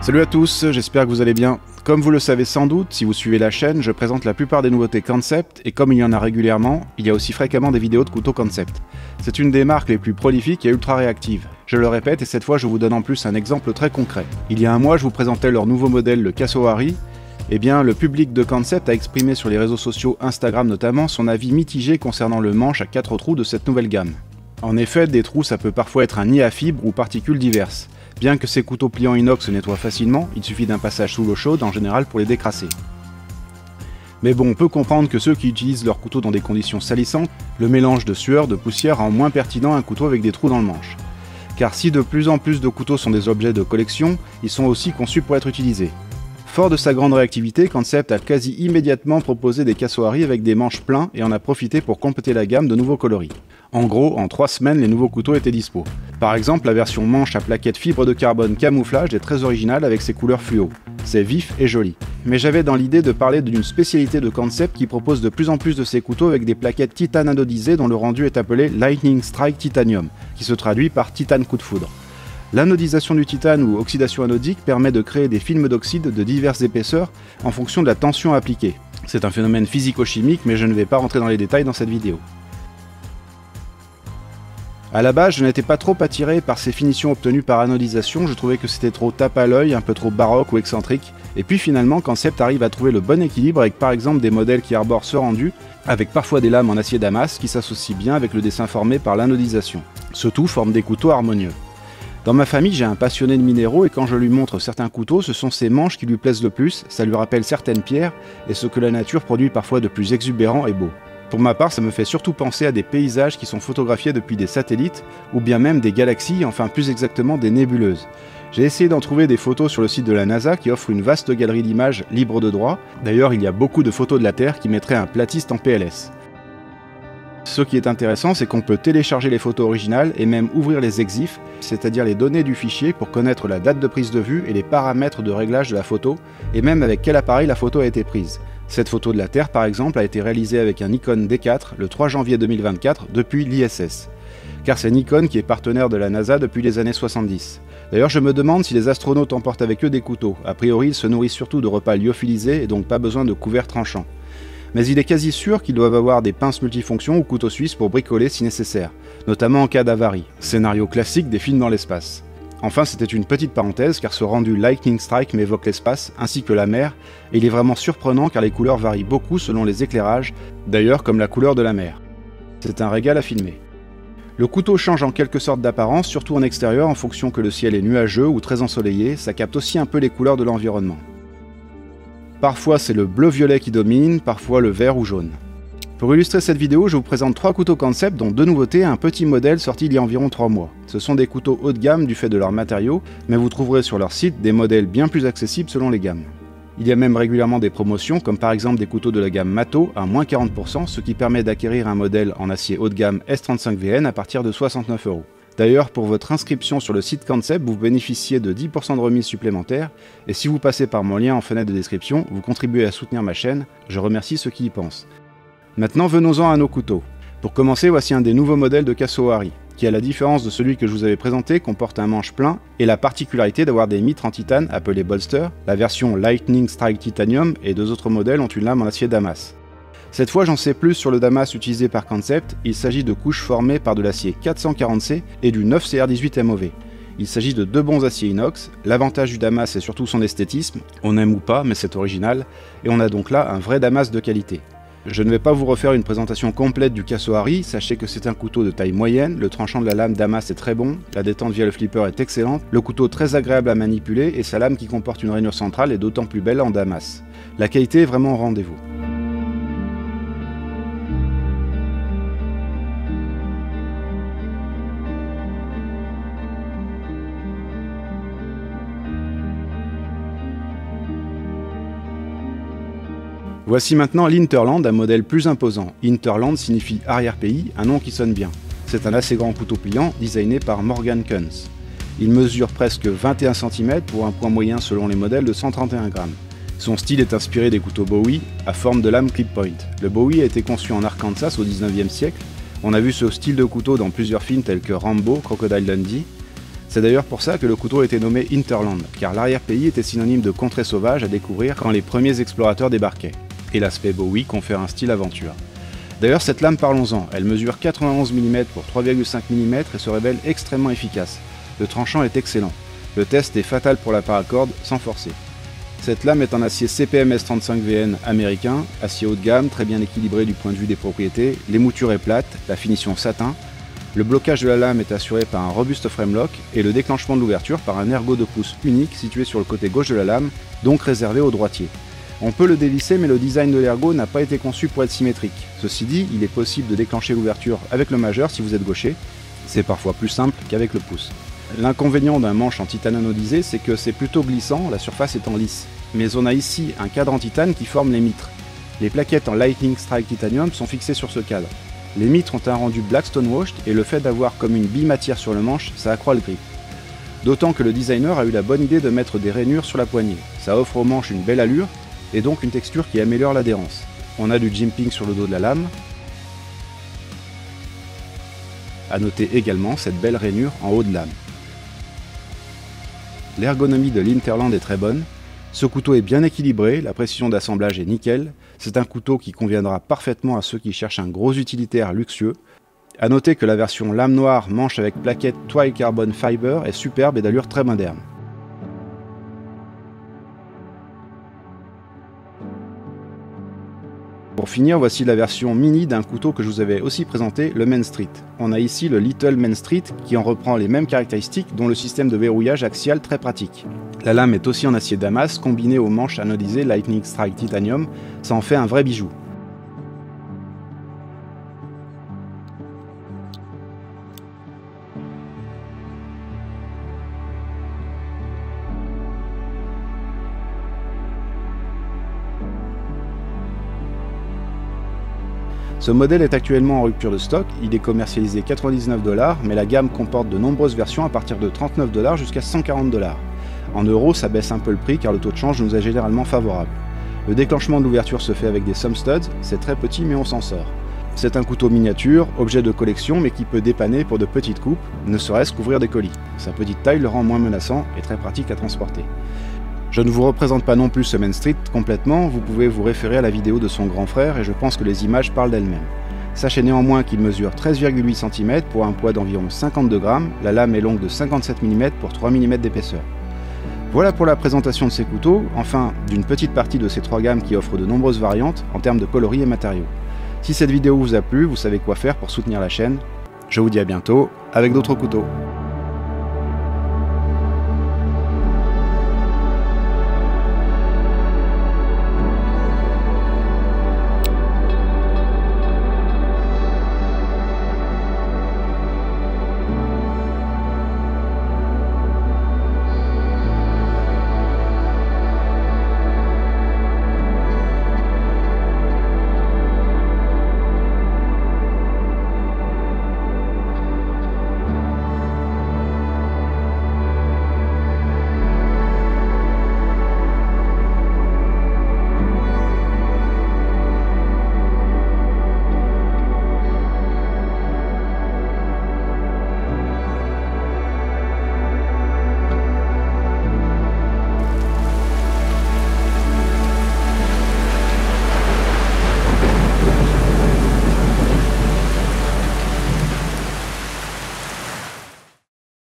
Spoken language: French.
Salut à tous, j'espère que vous allez bien. Comme vous le savez sans doute, si vous suivez la chaîne, je présente la plupart des nouveautés concept, et comme il y en a régulièrement, il y a aussi fréquemment des vidéos de couteaux concept. C'est une des marques les plus prolifiques et ultra réactives. Je le répète, et cette fois je vous donne en plus un exemple très concret. Il y a un mois, je vous présentais leur nouveau modèle, le Casoari. Eh bien, le public de concept a exprimé sur les réseaux sociaux, Instagram notamment, son avis mitigé concernant le manche à 4 trous de cette nouvelle gamme. En effet, des trous ça peut parfois être un nid à fibres ou particules diverses. Bien que ces couteaux pliants inox se nettoient facilement, il suffit d'un passage sous l'eau chaude en général pour les décrasser. Mais bon, on peut comprendre que ceux qui utilisent leurs couteaux dans des conditions salissantes, le mélange de sueur, de poussière rend moins pertinent un couteau avec des trous dans le manche. Car si de plus en plus de couteaux sont des objets de collection, ils sont aussi conçus pour être utilisés. Fort de sa grande réactivité, Concept a quasi immédiatement proposé des Casoari avec des manches pleins et en a profité pour compléter la gamme de nouveaux coloris. En gros, en 3 semaines, les nouveaux couteaux étaient dispo. Par exemple, la version manche à plaquettes fibre de carbone camouflage est très originale avec ses couleurs fluo. C'est vif et joli. Mais j'avais dans l'idée de parler d'une spécialité de Concept qui propose de plus en plus de ces couteaux avec des plaquettes titane anodisées dont le rendu est appelé Lightning Strike Titanium, qui se traduit par titane coup de foudre. L'anodisation du titane ou oxydation anodique permet de créer des films d'oxyde de diverses épaisseurs en fonction de la tension appliquée. C'est un phénomène physico-chimique, mais je ne vais pas rentrer dans les détails dans cette vidéo. A la base, je n'étais pas trop attiré par ces finitions obtenues par anodisation, je trouvais que c'était trop tape à l'œil, un peu trop baroque ou excentrique, et puis finalement Concept arrive à trouver le bon équilibre avec par exemple des modèles qui arborent ce rendu, avec parfois des lames en acier damas qui s'associent bien avec le dessin formé par l'anodisation. Ce tout forme des couteaux harmonieux. Dans ma famille, j'ai un passionné de minéraux et quand je lui montre certains couteaux, ce sont ces manches qui lui plaisent le plus, ça lui rappelle certaines pierres et ce que la nature produit parfois de plus exubérant et beau. Pour ma part, ça me fait surtout penser à des paysages qui sont photographiés depuis des satellites, ou bien même des galaxies, enfin plus exactement des nébuleuses. J'ai essayé d'en trouver des photos sur le site de la NASA qui offre une vaste galerie d'images libres de droit. D'ailleurs, il y a beaucoup de photos de la Terre qui mettraient un platiste en PLS. Ce qui est intéressant, c'est qu'on peut télécharger les photos originales et même ouvrir les EXIF, c'est-à-dire les données du fichier pour connaître la date de prise de vue et les paramètres de réglage de la photo, et même avec quel appareil la photo a été prise. Cette photo de la Terre, par exemple, a été réalisée avec un Nikon D4 le 3 janvier 2024 depuis l'ISS. Car c'est Nikon qui est partenaire de la NASA depuis les années 70. D'ailleurs, je me demande si les astronautes emportent avec eux des couteaux. A priori, ils se nourrissent surtout de repas lyophilisés et donc pas besoin de couverts tranchants. Mais il est quasi sûr qu'ils doivent avoir des pinces multifonctions ou couteaux suisses pour bricoler si nécessaire, notamment en cas d'avarie. Scénario classique des films dans l'espace. Enfin, c'était une petite parenthèse car ce rendu Lightning Strike m'évoque l'espace ainsi que la mer, et il est vraiment surprenant car les couleurs varient beaucoup selon les éclairages, d'ailleurs comme la couleur de la mer. C'est un régal à filmer. Le couteau change en quelque sorte d'apparence, surtout en extérieur en fonction que le ciel est nuageux ou très ensoleillé, ça capte aussi un peu les couleurs de l'environnement. Parfois c'est le bleu-violet qui domine, parfois le vert ou jaune. Pour illustrer cette vidéo, je vous présente 3 couteaux concept dont 2 nouveautés et un petit modèle sorti il y a environ 3 mois. Ce sont des couteaux haut de gamme du fait de leurs matériaux, mais vous trouverez sur leur site des modèles bien plus accessibles selon les gammes. Il y a même régulièrement des promotions, comme par exemple des couteaux de la gamme Mato à moins 40%, ce qui permet d'acquérir un modèle en acier haut de gamme S35VN à partir de 69 €. D'ailleurs, pour votre inscription sur le site Concept, vous bénéficiez de 10% de remise supplémentaire, et si vous passez par mon lien en fenêtre de description, vous contribuez à soutenir ma chaîne, je remercie ceux qui y pensent. Maintenant, venons-en à nos couteaux. Pour commencer, voici un des nouveaux modèles de Casoari, qui à la différence de celui que je vous avais présenté, comporte un manche plein et la particularité d'avoir des mitres en titane appelés bolster. La version Lightning Strike Titanium et 2 autres modèles ont une lame en acier damas. Cette fois, j'en sais plus sur le damas utilisé par Concept. Il s'agit de couches formées par de l'acier 440C et du 9CR18 MOV. Il s'agit de 2 bons aciers inox. L'avantage du damas c'est surtout son esthétisme, on aime ou pas mais c'est original, et on a donc là un vrai damas de qualité. Je ne vais pas vous refaire une présentation complète du Casoari, sachez que c'est un couteau de taille moyenne, le tranchant de la lame damas est très bon, la détente via le flipper est excellente, le couteau très agréable à manipuler et sa lame qui comporte une rainure centrale est d'autant plus belle en damas. La qualité est vraiment au rendez-vous. Voici maintenant l'Hinterland, un modèle plus imposant. Hinterland signifie arrière-pays, un nom qui sonne bien. C'est un assez grand couteau pliant, designé par Morgan Kunz. Il mesure presque 21 cm pour un poids moyen selon les modèles de 131 grammes. Son style est inspiré des couteaux Bowie, à forme de lame clip point. Le Bowie a été conçu en Arkansas au 19e siècle. On a vu ce style de couteau dans plusieurs films tels que Rambo, Crocodile Dundee. C'est d'ailleurs pour ça que le couteau a été nommé Hinterland, car l'arrière-pays était synonyme de contrée sauvage à découvrir quand les premiers explorateurs débarquaient. Et l'aspect Bowie confère un style aventure. D'ailleurs, cette lame, parlons-en, elle mesure 91 mm pour 3,5 mm et se révèle extrêmement efficace. Le tranchant est excellent. Le test est fatal pour la paracorde, sans forcer. Cette lame est en acier CPMS 35VN américain, acier haut de gamme, très bien équilibré du point de vue des propriétés, l'émouture est plate, la finition satin. Le blocage de la lame est assuré par un robuste framelock et le déclenchement de l'ouverture par un ergot de pouce unique situé sur le côté gauche de la lame, donc réservé aux droitiers. On peut le dévisser, mais le design de l'ergot n'a pas été conçu pour être symétrique. Ceci dit, il est possible de déclencher l'ouverture avec le majeur si vous êtes gaucher. C'est parfois plus simple qu'avec le pouce. L'inconvénient d'un manche en titane anodisé, c'est que c'est plutôt glissant, la surface étant lisse. Mais on a ici un cadre en titane qui forme les mitres. Les plaquettes en Lightning Strike Titanium sont fixées sur ce cadre. Les mitres ont un rendu black stonewashed et le fait d'avoir comme une bimatière sur le manche, ça accroît le grip. D'autant que le designer a eu la bonne idée de mettre des rainures sur la poignée. Ça offre au manche une belle allure et donc une texture qui améliore l'adhérence. On a du jimping sur le dos de la lame. A noter également cette belle rainure en haut de lame. L'ergonomie de l'Hinterland est très bonne. Ce couteau est bien équilibré, la précision d'assemblage est nickel. C'est un couteau qui conviendra parfaitement à ceux qui cherchent un gros utilitaire luxueux. A noter que la version lame noire manche avec plaquette Twile Carbon Fiber est superbe et d'allure très moderne. Pour finir, voici la version mini d'un couteau que je vous avais aussi présenté, le Main Street. On a ici le Little Main Street qui en reprend les mêmes caractéristiques, dont le système de verrouillage axial très pratique. La lame est aussi en acier Damas, combiné aux manches anodisées Lightning Strike Titanium, ça en fait un vrai bijou. Ce modèle est actuellement en rupture de stock, il est commercialisé 99 $, mais la gamme comporte de nombreuses versions à partir de 39 $ jusqu'à 140 $. En euros, ça baisse un peu le prix car le taux de change nous est généralement favorable. Le déclenchement de l'ouverture se fait avec des thumb studs, c'est très petit mais on s'en sort. C'est un couteau miniature, objet de collection mais qui peut dépanner pour de petites coupes, ne serait-ce qu'ouvrir des colis. Sa petite taille le rend moins menaçant et très pratique à transporter. Je ne vous représente pas non plus ce Main Street complètement, vous pouvez vous référer à la vidéo de son grand frère et je pense que les images parlent d'elles-mêmes. Sachez néanmoins qu'il mesure 13,8 cm pour un poids d'environ 52 grammes, la lame est longue de 57 mm pour 3 mm d'épaisseur. Voilà pour la présentation de ces couteaux, enfin d'une petite partie de ces trois gammes qui offrent de nombreuses variantes en termes de coloris et matériaux. Si cette vidéo vous a plu, vous savez quoi faire pour soutenir la chaîne. Je vous dis à bientôt avec d'autres couteaux.